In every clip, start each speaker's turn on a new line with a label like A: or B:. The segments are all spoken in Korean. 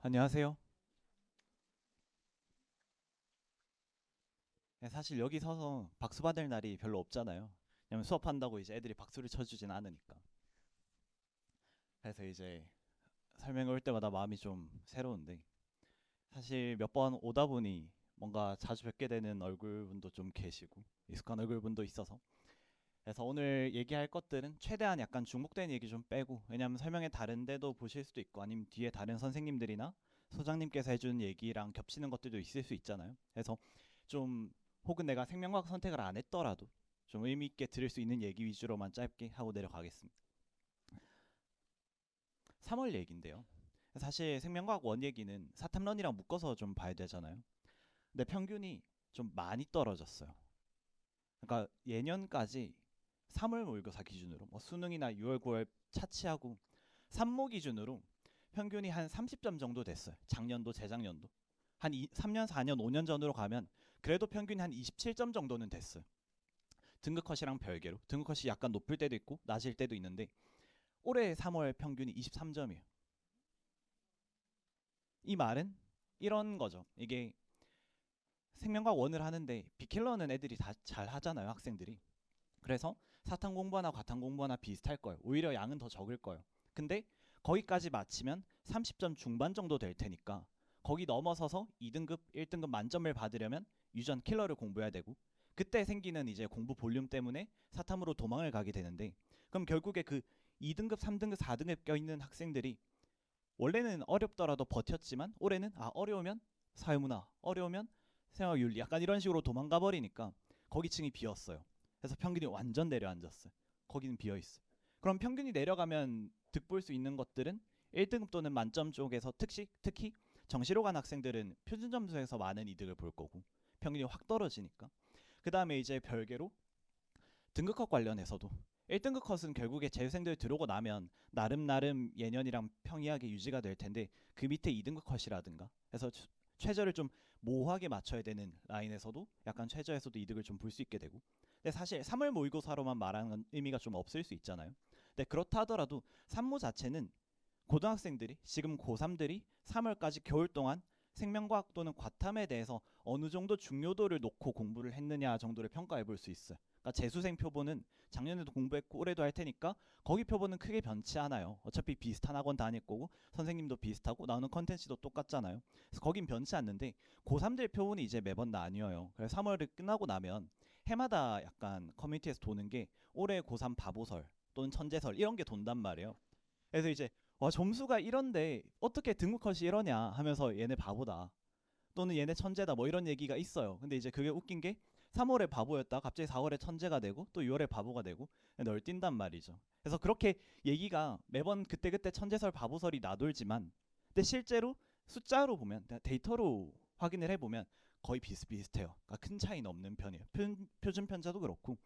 A: 안녕하세요. 네, 사실 여기 서서 박수 받을 날이 별로 없잖아요. 왜냐면 수업한다고 이제 애들이 박수를 쳐주진 않으니까. 그래서 이제 설명을 올 때마다 마음이 좀 새로운데, 사실 몇 번 오다 보니 뭔가 자주 뵙게 되는 얼굴분도 좀 계시고, 익숙한 얼굴분도 있어서. 그래서 오늘 얘기할 것들은 최대한 약간 중복된 얘기 좀 빼고, 왜냐면 설명에 다른 데도 보실 수도 있고, 아니면 뒤에 다른 선생님들이나 소장님께서 해주는 얘기랑 겹치는 것들도 있을 수 있잖아요. 그래서 좀 혹은 내가 생명과학 선택을 안 했더라도 좀 의미 있게 들을 수 있는 얘기 위주로만 짧게 하고 내려가겠습니다. 3월 얘기인데요. 사실 생명과학 원 얘기는 사탐론이랑 묶어서 좀 봐야 되잖아요. 근데 평균이 좀 많이 떨어졌어요. 그러니까 예년까지 3월 모의고사 기준으로 뭐 수능이나 6월, 9월 차치하고 3모 기준으로 평균이 한 30점 정도 됐어요. 작년도 재작년도. 한 3년, 4년, 5년 전으로 가면 그래도 평균이 한 27점 정도는 됐어요. 등급컷이랑 별개로. 등급컷이 약간 높을 때도 있고 낮을 때도 있는데 올해 3월 평균이 23점이에요. 이 말은 이런 거죠. 이게 생명과학 원을 하는데 비킬러는 애들이 다 잘 하잖아요, 학생들이. 그래서 사탐 공부하나 과탐 공부하나 비슷할 거예요. 오히려 양은 더 적을 거예요. 근데 거기까지 마치면 30점 중반 정도 될 테니까 거기 넘어서서 2등급, 1등급 만점을 받으려면 유전 킬러를 공부해야 되고 그때 생기는 이제 공부 볼륨 때문에 사탐으로 도망을 가게 되는데 그럼 결국에 그 2등급, 3등급, 4등급 껴있는 학생들이 원래는 어렵더라도 버텼지만 올해는 어려우면 사회문화, 어려우면 생활윤리 약간 이런 식으로 도망가 버리니까 거기 층이 비었어요. 그래서 평균이 완전 내려앉았어요. 거기는 비어있어요. 그럼 평균이 내려가면 득볼 수 있는 것들은 1등급 또는 만점 쪽에서 특히 정시로 간 학생들은 표준 점수에서 많은 이득을 볼 거고 평균이 확 떨어지니까 그 다음에 이제 별개로 등급컷 관련해서도 1등급 컷은 결국에 재수생들 들어오고 나면 나름 예년이랑 평이하게 유지가 될 텐데 그 밑에 2등급 컷이라든가 해서 최저를 좀 모호하게 맞춰야 되는 라인에서도 약간 최저에서도 이득을 좀 볼 수 있게 되고 근데 사실 3월 모의고사로만 말하는 의미가 좀 없을 수 있잖아요. 근데 그렇다 하더라도 3모 자체는 고등학생들이 지금 고3들이 3월까지 겨울 동안 생명과학 또는 과탐에 대해서 어느 정도 중요도를 놓고 공부를 했느냐 정도를 평가해 볼 수 있어요. 그러니까 재수생 표본은 작년에도 공부했고 올해도 할 테니까 거기 표본은 크게 변치 않아요. 어차피 비슷한 학원 다닐 거고 선생님도 비슷하고 나오는 컨텐츠도 똑같잖아요. 그래서 거긴 변치 않는데 고3들 표본이 이제 매번 나뉘어요. 그래서 3월을 끝나고 나면 해마다 약간 커뮤니티에서 도는 게 올해 고3 바보설 또는 천재설 이런 게 돈단 말이에요. 그래서 이제 와 점수가 이런데 어떻게 등급컷이 이러냐 하면서 얘네 바보다 또는 얘네 천재다 뭐 이런 얘기가 있어요. 근데 이제 그게 웃긴 게 3월에 바보였다 갑자기 4월에 천재가 되고 또 6월에 바보가 되고 널뛴단 말이죠. 그래서 그렇게 얘기가 매번 그때그때 천재설 바보설이 나돌지만 근데 실제로 숫자로 보면 데이터로 확인을 해보면 거의 비슷비슷해요. 그러니까 큰 차이는 없는 편이에요. 표준 편차도 그렇고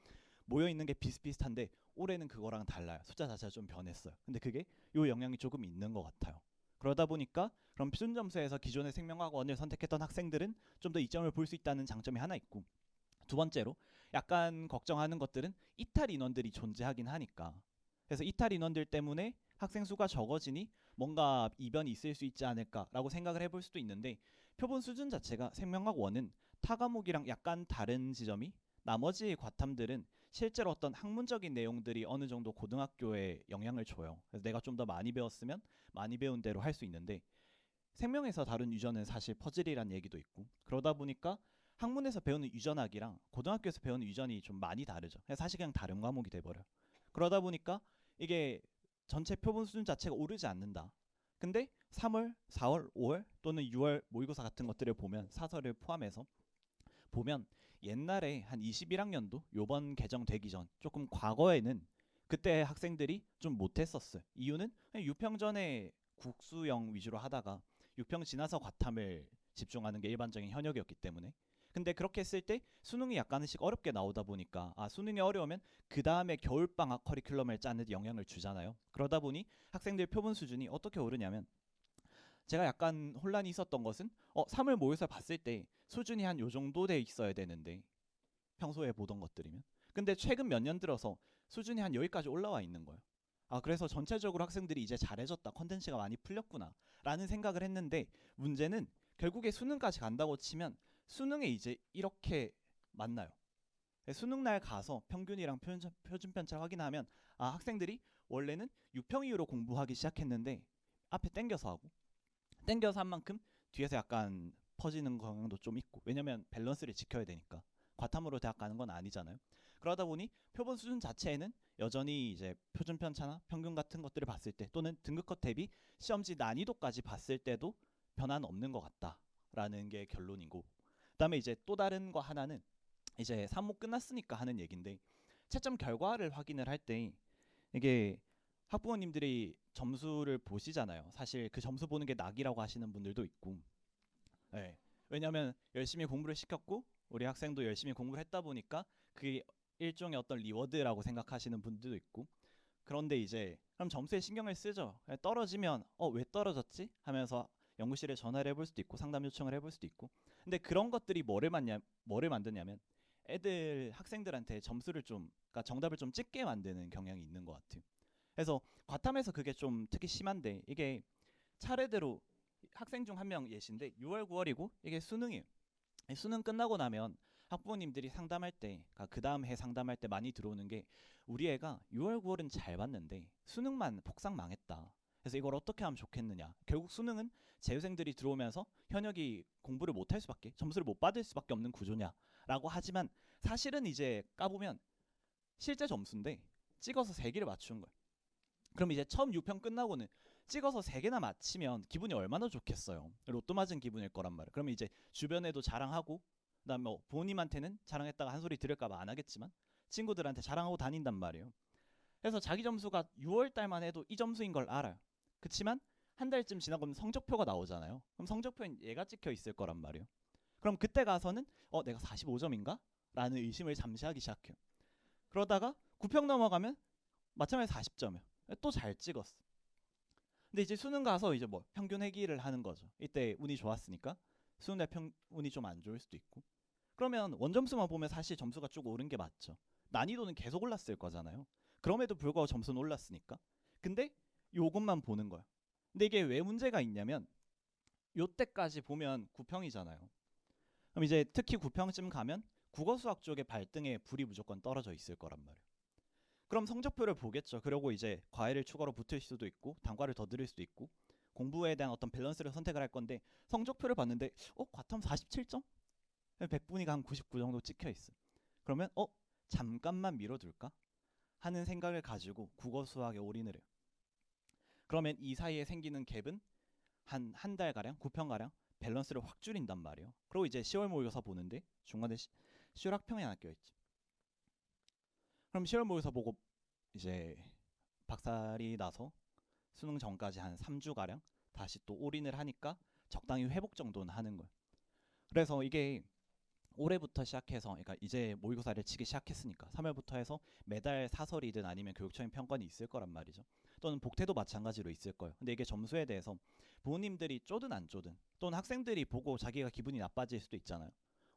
A: 모여 있는 게 비슷비슷한데 올해는 그거랑 달라요. 숫자 자체가 좀 변했어요. 근데 그게 요 영향이 조금 있는 것 같아요. 그러다 보니까 그럼 표준 점수에서 기존의 생명학원을 선택했던 학생들은 좀 더 이점을 볼 수 있다는 장점이 하나 있고 두 번째로 약간 걱정하는 것들은 이탈 인원들이 존재하긴 하니까 그래서 이탈 인원들 때문에 학생 수가 적어지니 뭔가 이변이 있을 수 있지 않을까라고 생각을 해볼 수도 있는데 표본 수준 자체가 생명학 원은 타 과목이랑 약간 다른 지점이 나머지 과탐들은 실제로 어떤 학문적인 내용들이 어느 정도 고등학교에 영향을 줘요. 그래서 내가 좀 더 많이 배웠으면 많이 배운 대로 할 수 있는데 생명에서 다룬 유전은 사실 퍼즐이란 얘기도 있고 그러다 보니까 학문에서 배우는 유전학이랑 고등학교에서 배우는 유전이 좀 많이 다르죠. 사실 그냥 다른 과목이 돼버려요. 그러다 보니까 이게 전체 표본 수준 자체가 오르지 않는다. 근데 3월, 4월, 5월 또는 6월 모의고사 같은 것들을 보면 사설을 포함해서 보면 옛날에 한 21학년도 요번 개정되기 전 조금 과거에는 그때 학생들이 좀 못했었어요. 이유는 6평 전에 국수형 위주로 하다가 6평 지나서 과탐을 집중하는 게 일반적인 현역이었기 때문에 근데 그렇게 했을 때 수능이 약간씩 어렵게 나오다 보니까 수능이 어려우면 그 다음에 겨울방학 커리큘럼을 짜는 데 영향을 주잖아요. 그러다 보니 학생들 표본 수준이 어떻게 오르냐면 제가 약간 혼란이 있었던 것은 3월 모의고사 봤을 때 수준이 한 요 정도 돼 있어야 되는데 평소에 보던 것들이면 근데 최근 몇 년 들어서 수준이 한 여기까지 올라와 있는 거예요. 그래서 전체적으로 학생들이 이제 잘해졌다 컨텐츠가 많이 풀렸구나 라는 생각을 했는데 문제는 결국에 수능까지 간다고 치면 수능에 이제 이렇게 만나요. 수능 날 가서 평균이랑 표준 편차를 확인하면 아 학생들이 원래는 6평 이후로 공부하기 시작했는데 앞에 땡겨서 하고 땡겨서 한 만큼 뒤에서 약간 퍼지는 경향도 좀 있고 왜냐면 밸런스를 지켜야 되니까 과탐으로 대학 가는 건 아니잖아요. 그러다 보니 표본 수준 자체에는 여전히 이제 표준 편차나 평균 같은 것들을 봤을 때 또는 등급컷 대비 시험지 난이도까지 봤을 때도 변화는 없는 것 같다라는 게 결론이고 그다음에 이제 또 다른 거 하나는 이제 3목 끝났으니까 하는 얘긴데 채점 결과를 확인을 할 때 이게 학부모님들이 점수를 보시잖아요. 사실 그 점수 보는 게 낙이라고 하시는 분들도 있고 네. 왜냐하면 열심히 공부를 시켰고 우리 학생도 열심히 공부를 했다 보니까 그게 일종의 어떤 리워드라고 생각하시는 분들도 있고 그런데 이제 그럼 점수에 신경을 쓰죠. 떨어지면 왜 떨어졌지? 하면서 연구실에 전화를 해볼 수도 있고 상담 요청을 해볼 수도 있고 근데 그런 것들이 뭐를 만드냐면 애들 학생들한테 점수를 좀 그러니까 정답을 좀 찍게 만드는 경향이 있는 것 같아요. 그래서 과탐에서 그게 좀 특히 심한데 이게 차례대로 학생 중 한 명 예시인데 6월 9월이고 이게 수능이에요. 수능 끝나고 나면 학부모님들이 상담할 때, 그러니까 그 다음 해 상담할 때 많이 들어오는 게 우리 애가 6월 9월은 잘 봤는데 수능만 폭삭 망했다. 그래서 이걸 어떻게 하면 좋겠느냐. 결국 수능은 재수생들이 들어오면서 현역이 공부를 못할 수밖에, 점수를 못 받을 수밖에 없는 구조냐라고 하지만 사실은 이제 까보면 실제 점수인데 찍어서 3개를 맞춘 거예요. 그럼 이제 처음 6평 끝나고는 찍어서 3개나 맞히면 기분이 얼마나 좋겠어요. 로또 맞은 기분일 거란 말이에요. 그러면 이제 주변에도 자랑하고 그다음에 뭐 부모님한테는 자랑했다가 한 소리 들을까봐 안 하겠지만 친구들한테 자랑하고 다닌단 말이에요. 그래서 자기 점수가 6월 달만 해도 이 점수인 걸 알아요. 그렇지만 한 달쯤 지나고 성적표가 나오잖아요. 그럼 성적표엔 얘가 찍혀 있을 거란 말이에요. 그럼 그때 가서는 내가 45점인가? 라는 의심을 잠시 하기 시작해요. 그러다가 9평 넘어가면 마찬가지로 40점이에요. 또 잘 찍었어. 근데 이제 수능 가서 이제 뭐 평균 회귀를 하는 거죠. 이때 운이 좋았으니까 수능 날 운이 좀 안 좋을 수도 있고. 그러면 원점수만 보면 사실 점수가 쭉 오른 게 맞죠. 난이도는 계속 올랐을 거잖아요. 그럼에도 불구하고 점수는 올랐으니까. 근데 요것만 보는 거야. 근데 이게 왜 문제가 있냐면 요때까지 보면 9평이잖아요. 그럼 이제 특히 9평쯤 가면 국어 수학 쪽에 발등에 불이 무조건 떨어져 있을 거란 말이에요. 그럼 성적표를 보겠죠. 그리고 이제 과외를 추가로 붙을 수도 있고 단과를 더 들을 수도 있고 공부에 대한 어떤 밸런스를 선택을 할 건데 성적표를 봤는데 과탐 47점? 100분위가 한 99 정도 찍혀 있어. 그러면 잠깐만 미뤄둘까? 하는 생각을 가지고 국어 수학에 올인을 해요. 그러면 이 사이에 생기는 갭은 한 달가량, 9평가량 밸런스를 확 줄인단 말이에요. 그리고 이제 10월 모의고사 보는데 중간에 실학평이 하나 껴있지. 그럼 10월 모의고사 보고 이제 박살이 나서 수능 전까지 한 3주가량 다시 또 올인을 하니까 적당히 회복 정도는 하는 거예요. 그래서 이게 올해부터 시작해서 그러니까 이제 모의고사를 치기 시작했으니까 3월부터 해서 매달 사설이든 아니면 교육청의 평가는 있을 거란 말이죠. 또는 복태도 마찬가지로 있을 거예요. 근데 이게 점수에 대해서 부모님들이 쪼든 안 쪼든 또는 학생들이 보고 자기가 기분이 나빠질 수도 있잖아요.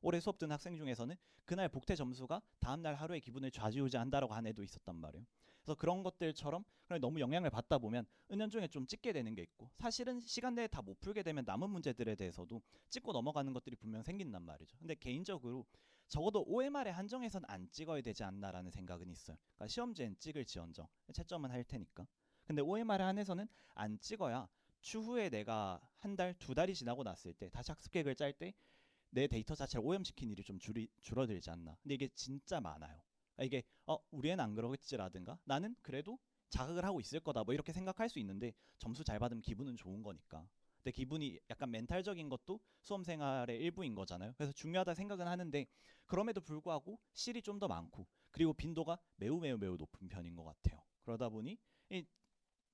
A: 올해 수업 듣는 학생 중에서는 그날 복태 점수가 다음날 하루의 기분을 좌지우지한다라고 한 애도 있었단 말이에요. 그래서 그런 것들처럼 너무 영향을 받다 보면 은연중에 좀 찍게 되는 게 있고 사실은 시간 내에 다 못 풀게 되면 남은 문제들에 대해서도 찍고 넘어가는 것들이 분명 생긴단 말이죠. 근데 개인적으로 적어도 OMR에 한정해서는 안 찍어야 되지 않나라는 생각은 있어요. 그러니까 시험지엔 찍을지언정 채점은 할 테니까. 근데 OMR에 한해서는 안 찍어야 추후에 내가 한 달, 2달이 지나고 났을 때 다시 학습 계획을 짤 때 내 데이터 자체를 오염시킨 일이 좀 줄어들지 않나. 근데 이게 진짜 많아요. 이게 우리 애는 안 그러겠지라든가 나는 그래도 자각을 하고 있을 거다 뭐 이렇게 생각할 수 있는데 점수 잘 받으면 기분은 좋은 거니까. 근데 기분이 약간 멘탈적인 것도 수험 생활의 일부인 거잖아요. 그래서 중요하다 생각은 하는데 그럼에도 불구하고 실이 좀 더 많고 그리고 빈도가 매우 매우 매우 높은 편인 것 같아요. 그러다 보니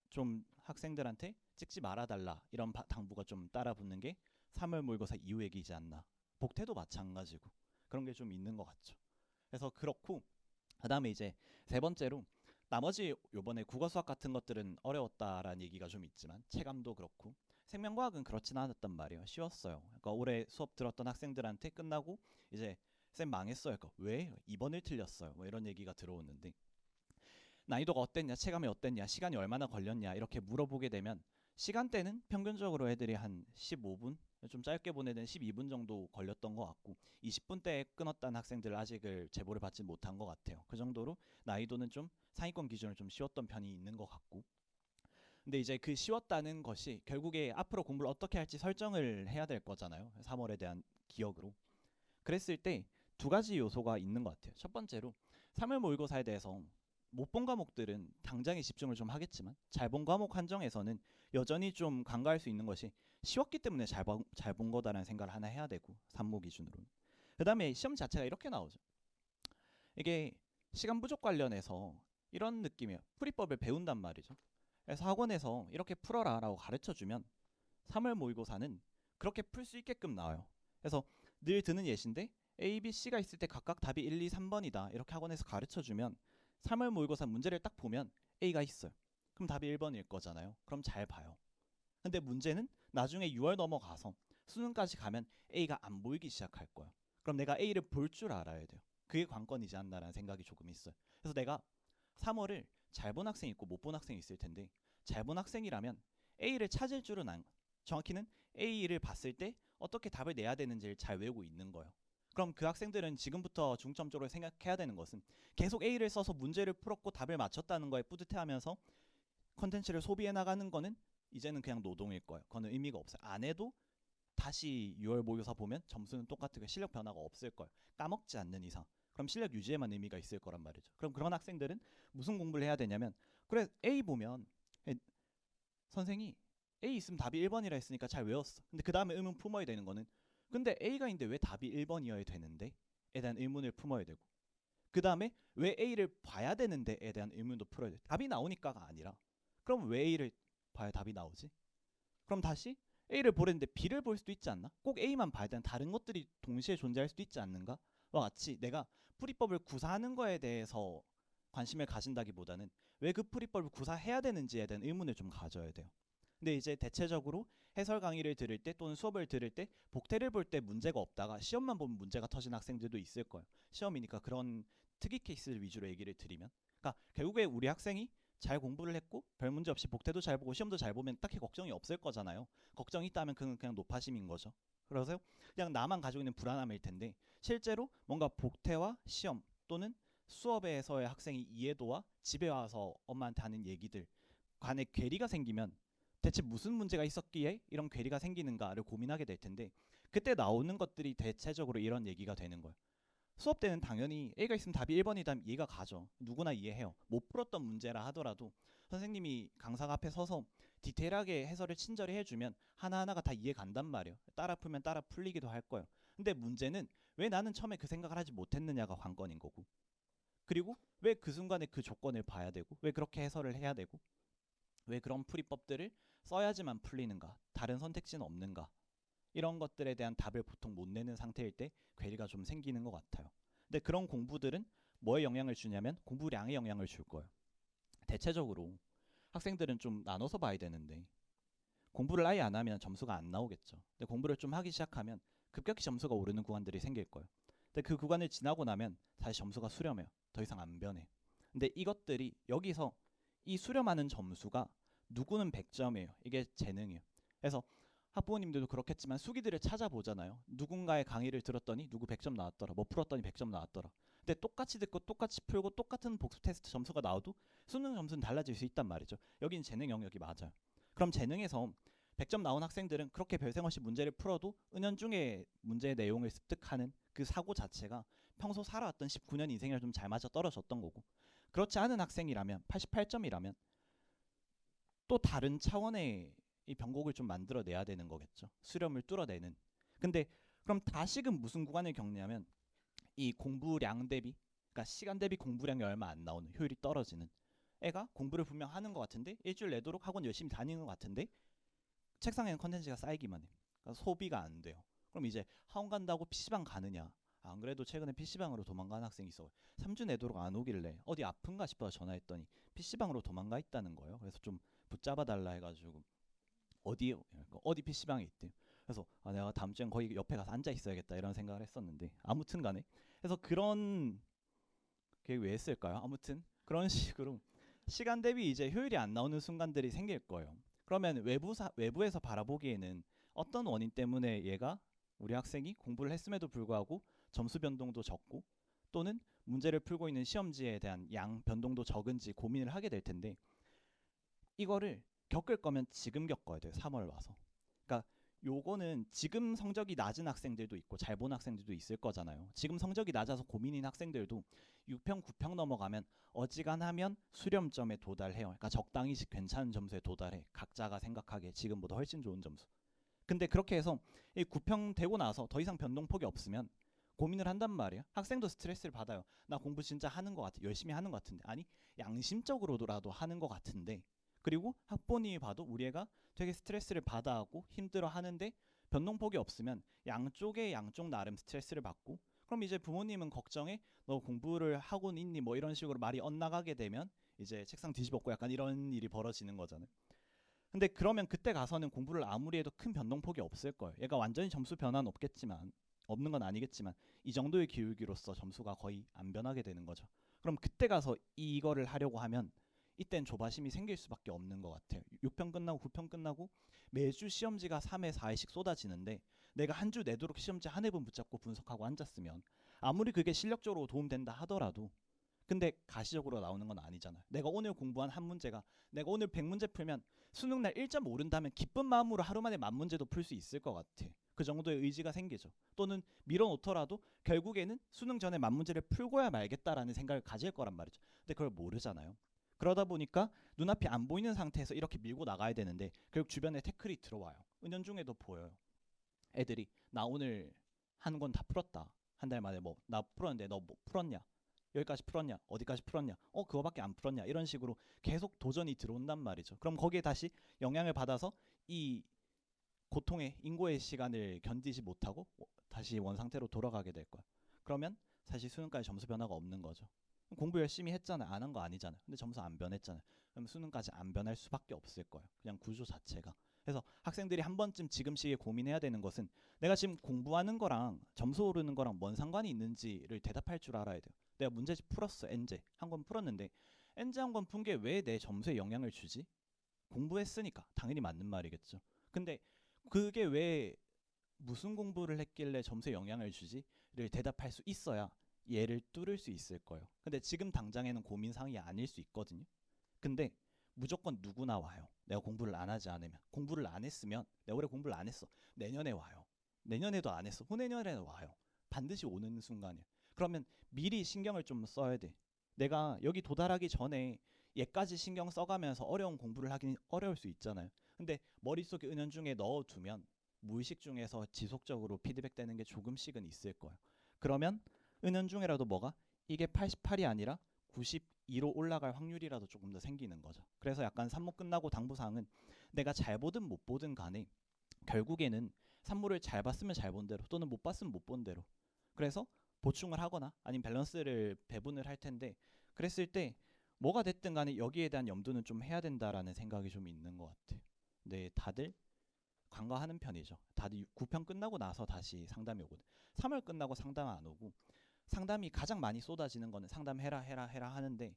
A: 좀 학생들한테 찍지 말아달라 이런 당부가 좀 따라붙는 게 3월 모의고사 이후 얘기지 않나. 복태도 마찬가지고 그런 게 좀 있는 것 같죠. 그래서 그렇고 그다음에 이제 세 번째로 나머지 요번에 국어 수학 같은 것들은 어려웠다라는 얘기가 좀 있지만 체감도 그렇고 생명과학은 그렇진 않았단 말이에요. 쉬웠어요. 그러니까 올해 수업 들었던 학생들한테 끝나고 이제 쌤 망했어요. 그러니까 왜 2번을 틀렸어요. 뭐 이런 얘기가 들어오는데 난이도가 어땠냐, 체감이 어땠냐, 시간이 얼마나 걸렸냐 이렇게 물어보게 되면 시간대는 평균적으로 애들이 한 15분, 좀 짧게 보내는 12분 정도 걸렸던 것 같고 20분대에 끊었다는 학생들 아직을 제보를 받지 못한 것 같아요. 그 정도로 난이도는 좀 상위권 기준으로 좀 쉬웠던 편이 있는 것 같고, 근데 이제 그 쉬웠다는 것이 결국에 앞으로 공부를 어떻게 할지 설정을 해야 될 거잖아요. 3월에 대한 기억으로. 그랬을 때 두 가지 요소가 있는 것 같아요. 첫 번째로 3월 모의고사에 대해서 못 본 과목들은 당장에 집중을 좀 하겠지만 잘 본 과목 한정에서는 여전히 좀 간과할 수 있는 것이 쉬웠기 때문에 잘 본 거다라는 생각을 하나 해야 되고, 3모 기준으로. 그 다음에 시험 자체가 이렇게 나오죠. 이게 시간 부족 관련해서 이런 느낌이에요. 풀이법을 배운단 말이죠. 그래서 학원에서 이렇게 풀어라 라고 가르쳐주면 3월 모의고사는 그렇게 풀 수 있게끔 나와요. 그래서 늘 드는 예시인데 A, B, C가 있을 때 각각 답이 1, 2, 3번이다 이렇게 학원에서 가르쳐주면 3월 모의고사 문제를 딱 보면 A가 있어요. 그럼 답이 1번일 거잖아요. 그럼 잘 봐요. 근데 문제는 나중에 6월 넘어가서 수능까지 가면 A가 안 보이기 시작할 거예요. 그럼 내가 A를 볼 줄 알아야 돼요. 그게 관건이지 않나라는 생각이 조금 있어요. 그래서 내가 3월을 잘 본 학생이 있고 못 본 학생이 있을 텐데, 잘 본 학생이라면 A를 찾을 줄은 정확히는 A를 봤을 때 어떻게 답을 내야 되는지를 잘 외우고 있는 거예요. 그럼 그 학생들은 지금부터 중점적으로 생각해야 되는 것은 계속 A를 써서 문제를 풀었고 답을 맞췄다는 거에 뿌듯해하면서 컨텐츠를 소비해 나가는 거는 이제는 그냥 노동일 거예요. 그거는 의미가 없어요. 안 해도 다시 6월 모의고사 보면 점수는 똑같고 실력 변화가 없을 거예요. 까먹지 않는 이상. 그럼 실력 유지에만 의미가 있을 거란 말이죠. 그럼 그런 학생들은 무슨 공부를 해야 되냐면, 그래 A 보면 선생이 A 있으면 답이 1번이라 했으니까 잘 외웠어. 근데 그 다음에 의문 품어야 되는 거는, 근데 A가 있는데 왜 답이 1번이어야 되는데? 에 대한 의문을 품어야 되고, 그 다음에 왜 A를 봐야 되는데에 대한 의문도 풀어야 돼. 답이 나오니까가 아니라 그럼 왜 A를 봐야 답이 나오지? 그럼 다시 A를 보랬는데 B를 볼 수도 있지 않나? 꼭 A만 봐야 되는 다른 것들이 동시에 존재할 수도 있지 않는가? 와 같이 내가 풀이법을 구사하는 거에 대해서 관심을 가진다기보다는 왜 그 풀이법을 구사해야 되는지에 대한 의문을 좀 가져야 돼요. 근데 이제 대체적으로 해설 강의를 들을 때 또는 수업을 들을 때 복태를 볼 때 문제가 없다가 시험만 보면 문제가 터진 학생들도 있을 거예요. 시험이니까 그런 특이 케이스를 위주로 얘기를 드리면, 그러니까 결국에 우리 학생이 잘 공부를 했고 별 문제 없이 복태도 잘 보고 시험도 잘 보면 딱히 걱정이 없을 거잖아요. 걱정이 있다면 그건 그냥 노파심인 거죠. 그래서 그냥 나만 가지고 있는 불안함일 텐데, 실제로 뭔가 복태와 시험 또는 수업에서의 학생이 이해도와 집에 와서 엄마한테 하는 얘기들 간에 괴리가 생기면 대체 무슨 문제가 있었기에 이런 괴리가 생기는가를 고민하게 될 텐데, 그때 나오는 것들이 대체적으로 이런 얘기가 되는 거예요. 수업 때는 당연히 A가 있으면 답이 1번이다 이해가 가죠. 누구나 이해해요. 못 풀었던 문제라 하더라도 선생님이 강사가 앞에 서서 디테일하게 해설을 친절히 해주면 하나하나가 다 이해 간단 말이에요. 따라 풀면 따라 풀리기도 할 거예요. 근데 문제는 왜 나는 처음에 그 생각을 하지 못했느냐가 관건인 거고, 그리고 왜 그 순간에 그 조건을 봐야 되고, 왜 그렇게 해설을 해야 되고, 왜 그런 풀이법들을 써야지만 풀리는가, 다른 선택지는 없는가, 이런 것들에 대한 답을 보통 못 내는 상태일 때 괴리가 좀 생기는 것 같아요. 근데 그런 공부들은 뭐에 영향을 주냐면 공부량에 영향을 줄 거예요. 대체적으로 학생들은 좀 나눠서 봐야 되는데 공부를 아예 안 하면 점수가 안 나오겠죠. 근데 공부를 좀 하기 시작하면 급격히 점수가 오르는 구간들이 생길 거예요. 근데 그 구간을 지나고 나면 다시 점수가 수렴해요. 더 이상 안 변해. 근데 이것들이 여기서 이 수렴하는 점수가 누구는 100점이에요. 이게 재능이에요. 그래서 학부모님들도 그렇겠지만 수기들을 찾아보잖아요. 누군가의 강의를 들었더니 누구 100점 나왔더라. 뭐 풀었더니 100점 나왔더라. 근데 똑같이 듣고 똑같이 풀고 똑같은 복습 테스트 점수가 나와도 수능 점수는 달라질 수 있단 말이죠. 여긴 재능 영역이 맞아요. 그럼 재능에서 100점 나온 학생들은 그렇게 별생 없이 문제를 풀어도 은연중에 문제의 내용을 습득하는 그 사고 자체가 평소 살아왔던 19년 인생이랑 좀 잘 맞아 떨어졌던 거고, 그렇지 않은 학생이라면 88점이라면 또 다른 차원의 이 변곡을 좀 만들어내야 되는 거겠죠. 수렴을 뚫어내는. 근데 그럼 다시금 무슨 구간을 겪냐면 이 공부량 대비, 그러니까 시간 대비 공부량이 얼마 안 나오는, 효율이 떨어지는 애가 공부를 분명 하는 것 같은데 일주일 내도록 학원 열심히 다니는 것 같은데 책상에는 컨텐츠가 쌓이기만 해. 그러니까 소비가 안 돼요. 그럼 이제 학원 간다고 PC방 가느냐? 안 그래도 최근에 PC방으로 도망간 학생이 있어. 3주 내도록 안 오길래 어디 아픈가 싶어서 전화했더니 PC방으로 도망가 있다는 거예요. 그래서 좀 붙잡아 달라 해가지고 어디 PC방에 있대. 그래서 내가 다음 주엔 거기 옆에 가서 앉아 있어야겠다 이런 생각을 했었는데, 아무튼 간에 그래서 그런 계획 왜 했을까요? 아무튼 그런 식으로 시간 대비 이제 효율이 안 나오는 순간들이 생길 거예요. 그러면 외부에서 바라보기에는 어떤 원인 때문에 얘가 우리 학생이 공부를 했음에도 불구하고 점수 변동도 적고 또는 문제를 풀고 있는 시험지에 대한 양 변동도 적은지 고민을 하게 될 텐데 이거를 겪을 거면 지금 겪어야 돼요. 3월 와서. 그러니까 요거는 지금 성적이 낮은 학생들도 있고 잘 본 학생들도 있을 거잖아요. 지금 성적이 낮아서 고민인 학생들도 6평, 9평 넘어가면 어지간하면 수렴점에 도달해요. 그러니까 적당히 괜찮은 점수에 도달해. 각자가 생각하기에 지금보다 훨씬 좋은 점수. 근데 그렇게 해서 이 9평 되고 나서 더 이상 변동폭이 없으면 고민을 한단 말이에요. 학생도 스트레스를 받아요. 나 공부 진짜 하는 것 같아. 열심히 하는 것 같은데. 아니 양심적으로라도 하는 것 같은데. 그리고 학부모님이 봐도 우리 애가 되게 스트레스를 받아하고 힘들어 하는데 변동폭이 없으면 양쪽 나름 스트레스를 받고 그럼 이제 부모님은 걱정해 너 공부를 하고는 있니 뭐 이런 식으로 말이 엇나가게 되면 이제 책상 뒤집었고 약간 이런 일이 벌어지는 거잖아요. 근데 그러면 그때 가서는 공부를 아무리 해도 큰 변동폭이 없을 거예요. 얘가 완전히 점수 변화는 없겠지만 없는 건 아니겠지만 이 정도의 기울기로서 점수가 거의 안 변하게 되는 거죠. 그럼 그때 가서 이거를 하려고 하면 이땐 조바심이 생길 수밖에 없는 것 같아요. 6평 끝나고 9평 끝나고 매주 시험지가 3회 4회씩 쏟아지는데 내가 한 주 내도록 시험지 한 회분 붙잡고 분석하고 앉았으면 아무리 그게 실력적으로 도움된다 하더라도 근데 가시적으로 나오는 건 아니잖아요. 내가 오늘 공부한 한 문제가 내가 오늘 100문제 풀면 수능날 1점 오른다면 기쁜 마음으로 하루 만에 10,000문제도 풀 수 있을 것 같아. 그 정도의 의지가 생기죠. 또는 밀어놓더라도 결국에는 수능 전에 10,000문제를 풀고야 말겠다라는 생각을 가질 거란 말이죠. 근데 그걸 모르잖아요. 그러다 보니까 눈앞이 안 보이는 상태에서 이렇게 밀고 나가야 되는데 결국 주변에 태클이 들어와요. 은연중에도 보여요. 애들이 나 오늘 한 건 다 풀었다. 한 달 만에 뭐 나 풀었는데 너 뭐 풀었냐? 여기까지 풀었냐? 어디까지 풀었냐? 그거밖에 안 풀었냐? 이런 식으로 계속 도전이 들어온단 말이죠. 그럼 거기에 다시 영향을 받아서 이 고통의 인고의 시간을 견디지 못하고 다시 원상태로 돌아가게 될 거야. 그러면 사실 수능까지 점수 변화가 없는 거죠. 공부 열심히 했잖아요. 안 한 거 아니잖아요. 근데 점수 안 변했잖아요. 그럼 수능까지 안 변할 수밖에 없을 거예요. 그냥 구조 자체가. 그래서 학생들이 한 번쯤 지금 시기에 고민해야 되는 것은 내가 지금 공부하는 거랑 점수 오르는 거랑 뭔 상관이 있는지를 대답할 줄 알아야 돼요. 내가 문제집 풀었어. N제 한 권 풀었는데 N제 한 권 푼 게 왜 내 점수에 영향을 주지? 공부했으니까 당연히 맞는 말이겠죠. 근데 그게 왜 무슨 공부를 했길래 점수에 영향을 주지?를 대답할 수 있어야 얘를 뚫을 수 있을 거예요. 근데 지금 당장에는 고민사항이 아닐 수 있거든요. 근데 무조건 누구나 와요. 내가 공부를 안 하지 않으면. 공부를 안 했으면 내가 올해 공부를 안 했어. 내년에 와요. 내년에도 안 했어. 후내년에는 와요. 반드시 오는 순간이에요. 그러면 미리 신경을 좀 써야 돼. 내가 여기 도달하기 전에 얘까지 신경 써가면서 어려운 공부를 하긴 어려울 수 있잖아요. 근데 머릿속에 은연중에 넣어두면 무의식 중에서 지속적으로 피드백되는 게 조금씩은 있을 거예요. 그러면 은연중에라도 뭐가 이게 88이 아니라 92로 올라갈 확률이라도 조금 더 생기는 거죠. 그래서 약간 산모 끝나고 당부사항은 내가 잘 보든 못 보든 간에 결국에는 산모를 잘 봤으면 잘 본 대로 또는 못 봤으면 못 본 대로 그래서 보충을 하거나 아니면 밸런스를 배분을 할 텐데 그랬을 때 뭐가 됐든 간에 여기에 대한 염두는 좀 해야 된다라는 생각이 좀 있는 것 같아요. 네, 다들 간과하는 편이죠. 다들 9평 끝나고 나서 다시 상담이 오거든. 3월 끝나고 상담 안 오고 상담이 가장 많이 쏟아지는 거는 상담해라 하는데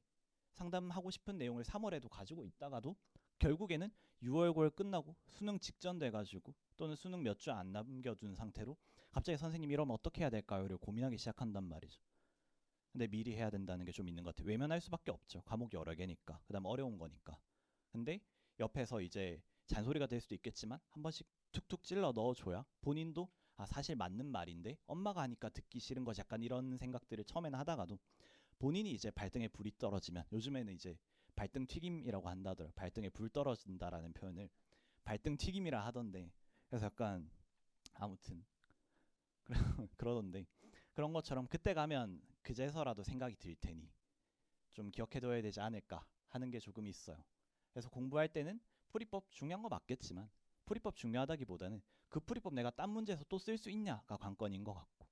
A: 상담하고 싶은 내용을 3월에도 가지고 있다가도 결국에는 6월 9월 끝나고 수능 직전 돼가지고 또는 수능 몇 주 안 남겨둔 상태로 갑자기 선생님 이러면 어떻게 해야 될까요?를 고민하기 시작한단 말이죠. 근데 미리 해야 된다는 게 좀 있는 것 같아요. 외면할 수밖에 없죠. 과목이 여러 개니까. 그 다음 어려운 거니까. 근데 옆에서 이제 잔소리가 될 수도 있겠지만 한 번씩 툭툭 찔러 넣어줘야 본인도 사실 맞는 말인데 엄마가 하니까 듣기 싫은 거지 약간 이런 생각들을 처음에는 하다가도 본인이 이제 발등에 불이 떨어지면 요즘에는 이제 발등 튀김이라고 한다더라고요. 발등에 불 떨어진다라는 표현을 발등 튀김이라 하던데 그래서 약간 아무튼 그러던데 그런 것처럼 그때 가면 그제서라도 생각이 들 테니 좀 기억해둬야 되지 않을까 하는 게 조금 있어요. 그래서 공부할 때는 풀이법 중요한 거 맞겠지만 풀이법 중요하다기보다는 그 풀이법 내가 딴 문제에서 또 쓸 수 있냐가 관건인 것 같고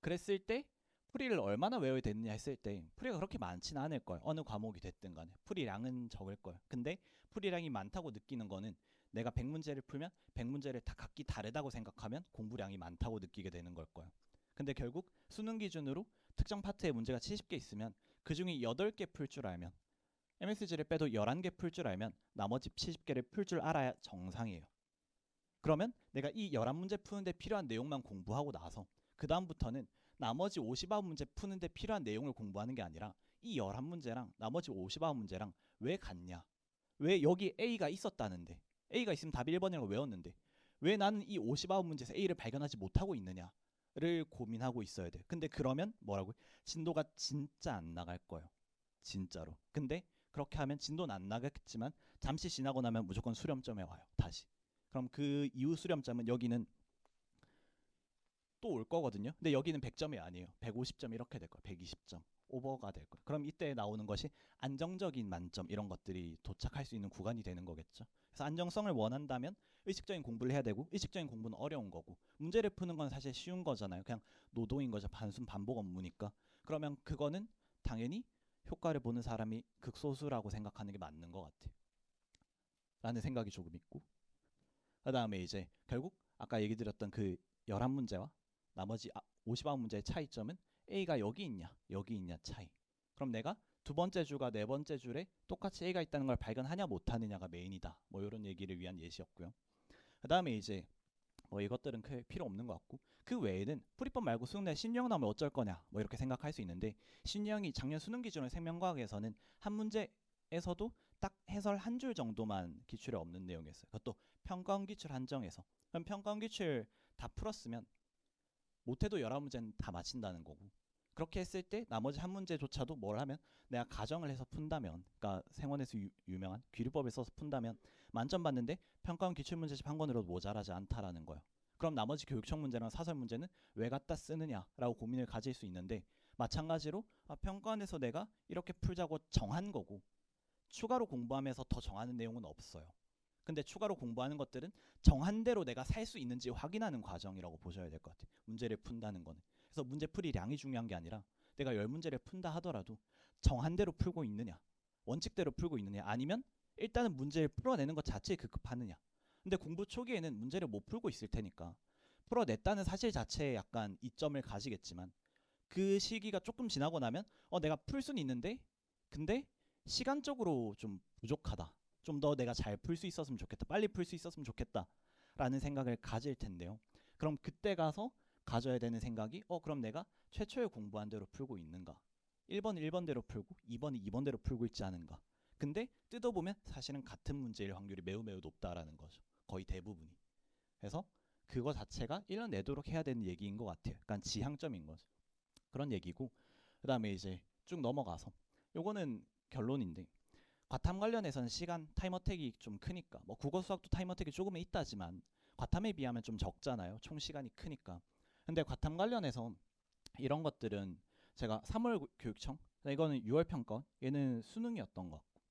A: 그랬을 때 풀이를 얼마나 외워야 되느냐 했을 때 풀이가 그렇게 많지는 않을 거예요. 어느 과목이 됐든 간에 풀이량은 적을 거예요. 근데 풀이량이 많다고 느끼는 거는 내가 100문제를 풀면 100문제를 다 각기 다르다고 생각하면 공부량이 많다고 느끼게 되는 걸 거예요. 근데 결국 수능 기준으로 특정 파트에 문제가 70개 있으면 그 중에 8개 풀 줄 알면 MSG를 빼도 11개 풀 줄 알면 나머지 70개를 풀 줄 알아야 정상이에요. 그러면 내가 이 11문제 푸는데 필요한 내용만 공부하고 나서 그 다음부터는 나머지 59문제 푸는데 필요한 내용을 공부하는 게 아니라 이 11문제랑 나머지 59문제랑 왜 같냐, 왜 여기 A가 있었다는데, A가 있으면 답이 1번이라고 외웠는데 왜 나는 이 59문제에서 A를 발견하지 못하고 있느냐를 고민하고 있어야 돼. 근데 그러면 뭐라고요? 진도가 진짜 안 나갈 거예요. 진짜로. 근데 그렇게 하면 진도는 안 나겠지만 잠시 지나고 나면 무조건 수렴점에 와요. 다시. 그럼 그 이후 수렴점은 여기는 또 올 거거든요. 근데 여기는 100점이 아니에요. 150점 이렇게 될 거예요. 120점. 오버가 될 거예요. 그럼 이때 나오는 것이 안정적인 만점 이런 것들이 도착할 수 있는 구간이 되는 거겠죠. 그래서 안정성을 원한다면 의식적인 공부를 해야 되고, 의식적인 공부는 어려운 거고, 문제를 푸는 건 사실 쉬운 거잖아요. 그냥 노동인 거죠. 단순 반복 업무니까. 그러면 그거는 당연히 효과를 보는 사람이 극소수라고 생각하는 게 맞는 것 같아요. 라는 생각이 조금 있고, 그 다음에 이제 결국 아까 얘기 드렸던 그 11문제와 나머지 59문제의 차이점은 A가 여기 있냐 여기 있냐 차이. 그럼 내가 두 번째 줄과 네 번째 줄에 똑같이 A가 있다는 걸 발견하냐 못하느냐가 메인이다. 뭐 이런 얘기를 위한 예시였고요. 그 다음에 이제 뭐 이것들은 필요 없는 것 같고, 그 외에는 풀이법 말고 수능내 신유형 나오면 어쩔 거냐 뭐 이렇게 생각할 수 있는데, 신유형이 작년 수능 기준으로 생명과학에서는 한 문제에서도 딱 해설 한 줄 정도만 기출에 없는 내용이었어요. 그것도 평가원 기출 한정해서. 그럼 평가원 기출 다 풀었으면 못해도 11문제는 다 맞힌다는 거고, 그렇게 했을 때 나머지 한 문제조차도 뭘 하면 내가 가정을 해서 푼다면, 그러니까 생원에서 유명한 귀류법을 써서 푼다면 만점 받는데 평가원 기출문제집 한 권으로도 모자라지 않다라는 거예요. 그럼 나머지 교육청 문제나 사설 문제는 왜 갖다 쓰느냐라고 고민을 가질 수 있는데, 마찬가지로 평가원에서 내가 이렇게 풀자고 정한 거고 추가로 공부하면서 더 정하는 내용은 없어요. 근데 추가로 공부하는 것들은 정한 대로 내가 살 수 있는지 확인하는 과정이라고 보셔야 될 것 같아요. 문제를 푼다는 거는. 그래서 문제풀이량이 중요한 게 아니라 내가 10문제를 푼다 하더라도 정한 대로 풀고 있느냐, 원칙대로 풀고 있느냐, 아니면 일단은 문제를 풀어내는 것 자체에 급급하느냐. 근데 공부 초기에는 문제를 못 풀고 있을 테니까 풀어냈다는 사실 자체에 약간 이점을 가지겠지만, 그 시기가 조금 지나고 나면 내가 풀 수는 있는데 근데 시간적으로 좀 부족하다, 좀 더 내가 잘 풀 수 있었으면 좋겠다, 빨리 풀 수 있었으면 좋겠다 라는 생각을 가질 텐데요. 그럼 그때 가서 가져야 되는 생각이 그럼 내가 최초에 공부한 대로 풀고 있는가, 1번 1번대로 풀고 2번이 2번대로 풀고 있지 않은가. 근데 뜯어보면 사실은 같은 문제일 확률이 매우 매우 높다라는 거죠. 거의 대부분이. 그래서 그거 자체가 1년 내도록 해야 되는 얘기인 것 같아요. 약간 지향점인 거죠. 그런 얘기고, 그 다음에 이제 쭉 넘어가서 요거는 결론인데, 과탐 관련해서는 시간 타임어택이 좀 크니까, 뭐 국어 수학도 타임어택이 조금은 있다지만 과탐에 비하면 좀 적잖아요. 총 시간이 크니까. 근데 과탐 관련해서 이런 것들은 제가 3월 교육청, 이거는 6월 평가, 얘는 수능이었던 것 같고,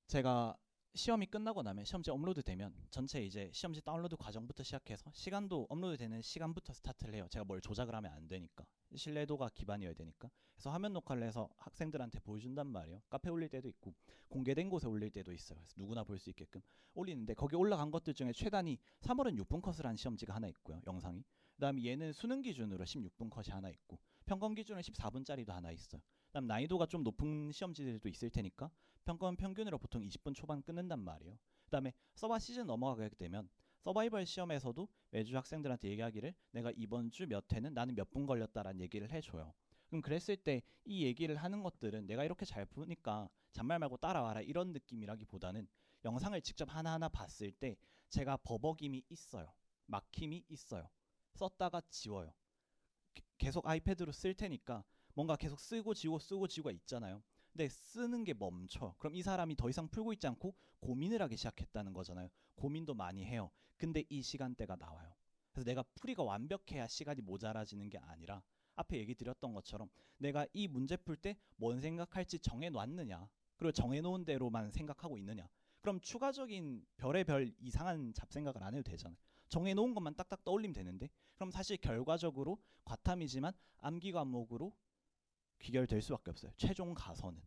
A: 제가 시험이 끝나고 나면 시험지 업로드 되면 전체 이제 시험지 다운로드 과정부터 시작해서 시간도 업로드 되는 시간부터 스타트를 해요. 제가 뭘 조작을 하면 안 되니까, 신뢰도가 기반이어야 되니까. 그래서 화면 녹화를 해서 학생들한테 보여준단 말이에요. 카페 올릴 때도 있고 공개된 곳에 올릴 때도 있어요. 그래서 누구나 볼 수 있게끔 올리는데, 거기 올라간 것들 중에 최단이 3월은 6분 컷을 한 시험지가 하나 있고요, 영상이. 그 다음에 얘는 수능 기준으로 16분 컷이 하나 있고 평가원 기준으로 14분짜리도 하나 있어요. 그 다음 난이도가 좀 높은 시험지들도 있을 테니까 평가원 평균으로 보통 20분 초반 끊는단 말이에요. 그 다음에 서바 시즌 넘어가게 되면 서바이벌 시험에서도 매주 학생들한테 얘기하기를 내가 이번 주 몇 회는 나는 몇 분 걸렸다라는 얘기를 해줘요. 그럼 그랬을 때 이 얘기를 하는 것들은 내가 이렇게 잘 푸니까 잔말 말고 따라와라 이런 느낌이라기보다는 영상을 직접 하나하나 봤을 때 제가 버벅임이 있어요. 막힘이 있어요. 썼다가 지워요. 계속 아이패드로 쓸 테니까 뭔가 계속 쓰고 지우고 쓰고 지우가 있잖아요. 근데 쓰는 게 멈춰. 그럼 이 사람이 더 이상 풀고 있지 않고 고민을 하기 시작했다는 거잖아요. 고민도 많이 해요. 근데 이 시간대가 나와요. 그래서 내가 풀이가 완벽해야 시간이 모자라지는 게 아니라 앞에 얘기 드렸던 것처럼 내가 이 문제 풀 때 뭔 생각할지 정해놨느냐, 그리고 정해놓은 대로만 생각하고 있느냐. 그럼 추가적인 별의 별 이상한 잡생각을 안 해도 되잖아요. 정해놓은 것만 딱딱 떠올리면 되는데, 그럼 사실 결과적으로 과탐이지만 암기 과목으로 귀결될 수밖에 없어요. 최종 가서는.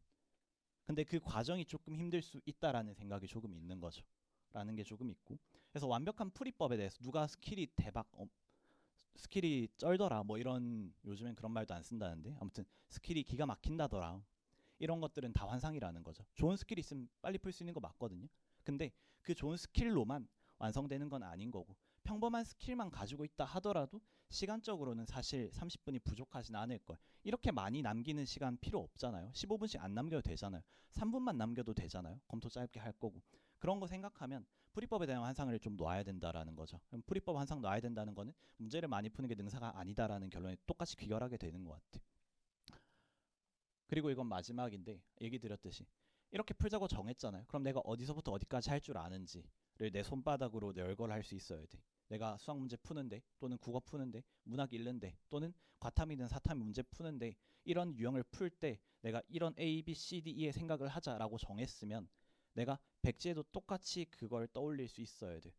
A: 근데 그 과정이 조금 힘들 수 있다라는 생각이 조금 있는 거죠. 라는 게 조금 있고, 그래서 완벽한 풀이법에 대해서 누가 스킬이 대박 스킬이 쩔더라 뭐 이런, 요즘엔 그런 말도 안 쓴다는데 아무튼 스킬이 기가 막힌다더라 이런 것들은 다 환상이라는 거죠. 좋은 스킬이 있으면 빨리 풀 수 있는 거 맞거든요. 근데 그 좋은 스킬로만 완성되는 건 아닌 거고, 평범한 스킬만 가지고 있다 하더라도 시간적으로는 사실 30분이 부족하진 않을 걸. 이렇게 많이 남기는 시간 필요 없잖아요. 15분씩 안 남겨도 되잖아요. 3분만 남겨도 되잖아요. 검토 짧게 할 거고. 그런 거 생각하면 풀이법에 대한 환상을 좀 놔야 된다라는 거죠. 그럼 풀이법 환상 놔야 된다는 거는 문제를 많이 푸는 게 능사가 아니다라는 결론에 똑같이 귀결하게 되는 것 같아. 그리고 이건 마지막인데, 얘기 드렸듯이 이렇게 풀자고 정했잖아요. 그럼 내가 어디서부터 어디까지 할 줄 아는지를 내 손바닥으로 열거할 수 있어야 돼. 내가 수학 문제 푸는데, 또는 국어 푸는데, 문학 읽는데, 또는 과탐이든 사탐이 문제 푸는데 이런 유형을 풀 때 내가 이런 A, B, C, D, E의 생각을 하자라고 정했으면 내가 백지에도 똑같이 그걸 떠올릴 수 있어야 돼.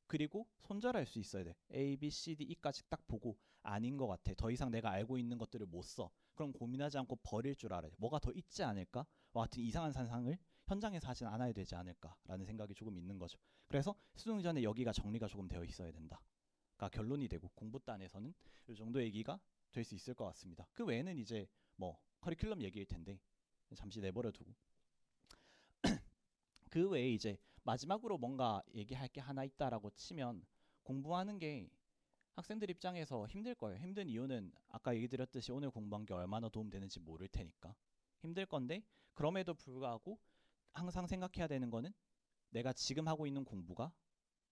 A: 그리고 손절할 수 있어야 돼. A, B, C, D, E까지 딱 보고 아닌 것 같아. 더 이상 내가 알고 있는 것들을 못 써. 그럼 고민하지 않고 버릴 줄 알아야 돼. 뭐가 더 있지 않을까? 와 같은 이상한 상상을 현장에서 하진 않아야 되지 않을까라는 생각이 조금 있는 거죠. 그래서 수능 전에 여기가 정리가 조금 되어 있어야 된다가 결론이 되고, 공부단에서는 이 정도 얘기가 될 수 있을 것 같습니다. 그 외에는 이제 뭐 커리큘럼 얘기일 텐데 잠시 내버려 두고, 그 외에 이제 마지막으로 뭔가 얘기할 게 하나 있다라고 치면, 공부하는 게 학생들 입장에서 힘들 거예요. 힘든 이유는 아까 얘기 드렸듯이 오늘 공부한 게 얼마나 도움되는지 모를 테니까 힘들 건데, 그럼에도 불구하고 항상 생각해야 되는 거는 내가 지금 하고 있는 공부가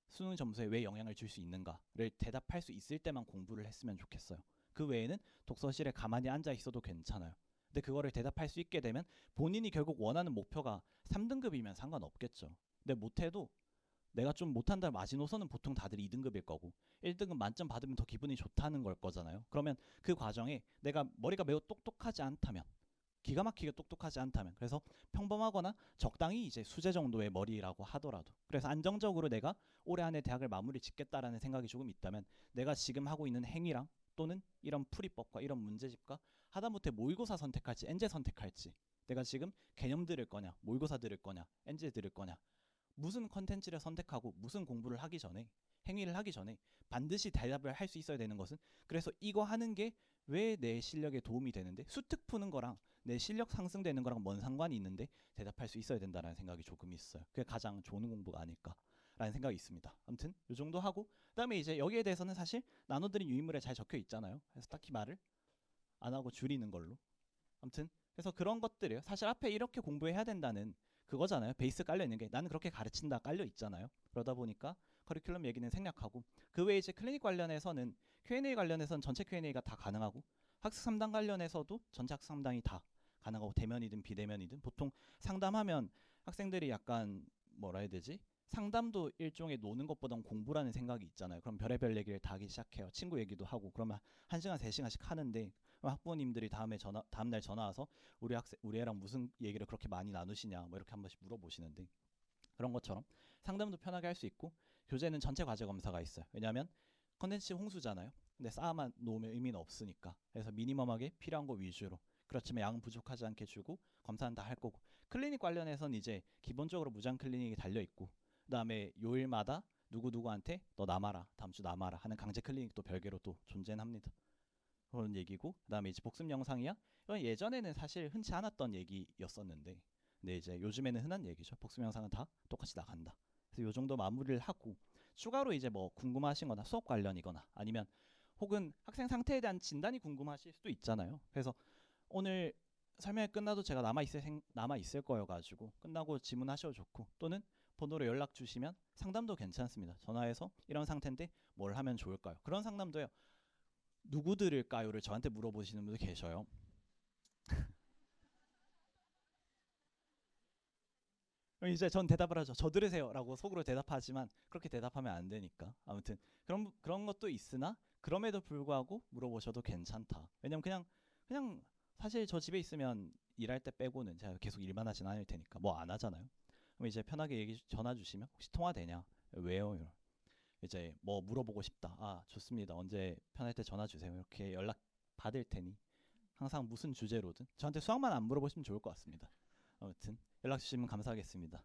A: 수능 점수에 왜 영향을 줄 수 있는가를 대답할 수 있을 때만 공부를 했으면 좋겠어요. 그 외에는 독서실에 가만히 앉아 있어도 괜찮아요. 근데 그거를 대답할 수 있게 되면 본인이 결국 원하는 목표가 3등급이면 상관없겠죠. 근데 못해도 내가 좀 못한다 마지노선은 보통 다들 2등급일 거고, 1등급 만점 받으면 더 기분이 좋다는 걸 거잖아요. 그러면 그 과정에 내가 머리가 매우 똑똑하지 않다면, 기가 막히게 똑똑하지 않다면, 그래서 평범하거나 적당히 이제 수제 정도의 머리라고 하더라도, 그래서 안정적으로 내가 올해 안에 대학을 마무리 짓겠다라는 생각이 조금 있다면, 내가 지금 하고 있는 행위랑 또는 이런 풀이법과 이런 문제집과 하다못해 모의고사 선택할지 엔제 선택할지, 내가 지금 개념 들을 거냐, 모의고사 들을 거냐, 엔제 들을 거냐, 무슨 컨텐츠를 선택하고 무슨 공부를 하기 전에, 행위를 하기 전에 반드시 대답을 할 수 있어야 되는 것은, 그래서 이거 하는 게 왜 내 실력에 도움이 되는데, 수특 푸는 거랑 내 실력 상승되는 거랑 뭔 상관이 있는데 대답할 수 있어야 된다는 생각이 조금 있어요. 그게 가장 좋은 공부가 아닐까라는 생각이 있습니다. 아무튼 이 정도 하고, 그다음에 이제 여기에 대해서는 사실 나눠드린 유인물에 잘 적혀 있잖아요. 그래서 딱히 말을 안 하고 줄이는 걸로. 아무튼 그래서 그런 것들이에요. 사실 앞에 이렇게 공부해야 된다는 그거잖아요. 베이스 깔려 있는 게 나는 그렇게 가르친다 깔려 있잖아요. 그러다 보니까 커리큘럼 얘기는 생략하고, 그 외에 이제 클리닉 관련해서는 Q&A 관련해서는 전체 Q&A가 다 가능하고, 학습 상담 관련해서도 전체 학습 상담이 다 가능하고, 대면이든 비대면이든. 보통 상담하면 학생들이 약간 뭐라 해야 되지? 상담도 일종의 노는 것보단 공부라는 생각이 있잖아요. 그럼 별의별 얘기를 다 하기 시작해요. 친구 얘기도 하고. 그러면 1시간 3시간씩 하는데, 학부모님들이 다음날 전화 와서 우리 애랑 무슨 얘기를 그렇게 많이 나누시냐 뭐 이렇게 한 번씩 물어보시는데, 그런 것처럼 상담도 편하게 할 수 있고, 교재는 전체 과제 검사가 있어요. 왜냐하면 컨텐츠 홍수잖아요. 근데 쌓아만 놓으면 의미는 없으니까. 그래서 미니멈하게 필요한 거 위주로, 그렇지만 양은 부족하지 않게 주고 검사는 다 할 거고, 클리닉 관련해서는 이제 기본적으로 무장 클리닉이 달려 있고, 그다음에 요일마다 누구누구한테 너 남아라, 다음 주 남아라 하는 강제 클리닉도 별개로 또 존재합니다. 그런 얘기고, 그다음에 이제 복습 영상이야. 이건 예전에는 사실 흔치 않았던 얘기였었는데, 근데 이제 요즘에는 흔한 얘기죠. 복습 영상은 다 똑같이 나간다. 그래서 요 정도 마무리를 하고, 추가로 이제 뭐 궁금하신거나 수업 관련이거나 아니면 혹은 학생 상태에 대한 진단이 궁금하실 수도 있잖아요. 그래서 오늘 설명이 끝나도 제가 남아 있을 거여 가지고 끝나고 질문하셔도 좋고, 또는 번호로 연락 주시면 상담도 괜찮습니다. 전화해서 이런 상태인데 뭘 하면 좋을까요? 그런 상담도요. 누구 들을까요를 저한테 물어보시는 분도 계셔요. 그럼 이제 전 대답을 하죠. 저 들으세요라고 속으로 대답하지만 그렇게 대답하면 안 되니까. 아무튼 그런 것도 있으나, 그럼에도 불구하고 물어보셔도 괜찮다. 왜냐면 그냥 사실 저 집에 있으면 일할 때 빼고는 제가 계속 일만 하진 않을 테니까 뭐 안 하잖아요. 그럼 이제 편하게 전화 주시면 혹시 통화 되냐? 왜요? 이제 뭐 물어보고 싶다. 아, 좋습니다. 언제 편할 때 전화 주세요. 이렇게 연락 받을 테니 항상 무슨 주제로든 저한테 수학만 안 물어보시면 좋을 것 같습니다. 아무튼 연락 주시면 감사하겠습니다.